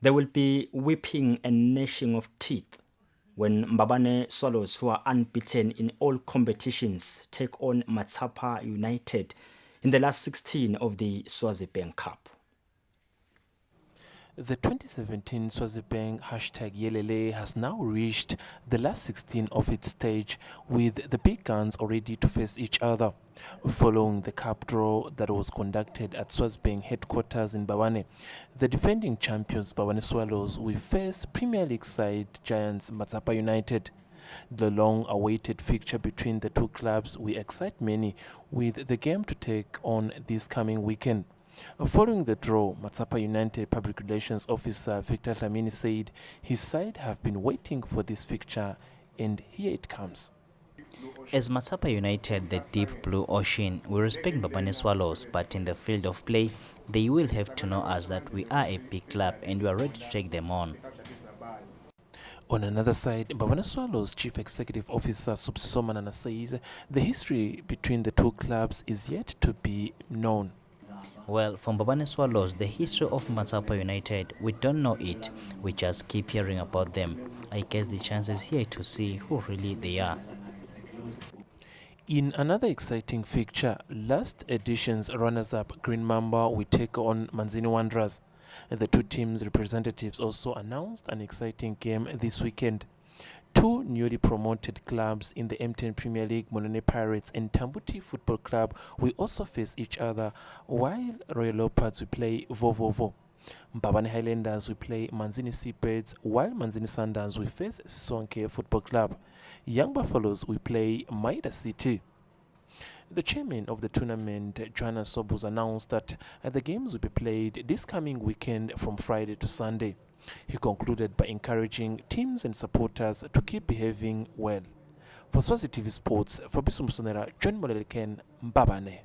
There will be weeping and gnashing of teeth when Mbabane Swallows, who are unbeaten in all competitions, take on Matsapha United in the last 16 of the Swazi Bank Cup. The 2017 Swazi Bank #Yelele has now reached the last 16 of its stage, with the big guns already to face each other. Following the cup draw that was conducted at Swazi Bank headquarters in Mbabane, the defending champions Mbabane Swallows will face Premier League side giants Matsapha United. The long-awaited fixture between the two clubs will excite many, with the game to take on this coming weekend. Following the draw, Matsapha United Public Relations Officer Victor Lamini said his side have been waiting for this fixture, and here it comes. As Matsapha United, the deep blue ocean, we respect Mbabane Swallows, but in the field of play, they will have to know us that we are a big club and we are ready to take them on. On another side, Mbabane Swallows Chief Executive Officer Subsiso Manana says the history between the two clubs is yet to be known. Well, for Mbabane Swallows, the history of Matsapha United, we don't know it. We just keep hearing about them. I guess the chances here to see who really they are. In another exciting fixture, last edition's runners-up Green Mamba will take on Manzini Wanderers. The two teams' representatives also announced an exciting game this weekend. Two newly promoted clubs in the M10 Premier League, Moneni Pirates and Tambuti Football Club, will also face each other, while Royal Leopards will play Vovovo. Mbabane Highlanders will play Manzini Seabirds, while Manzini Sundowns will face Sisonke Football Club. Young Buffaloes will play Midas City. The chairman of the tournament, Joanna Sobus, announced that the games will be played this coming weekend from Friday to Sunday. He concluded by encouraging teams and supporters to keep behaving well. For Swazi TV Sports, Fabrice Musonera, John Moleleken, Mbabane.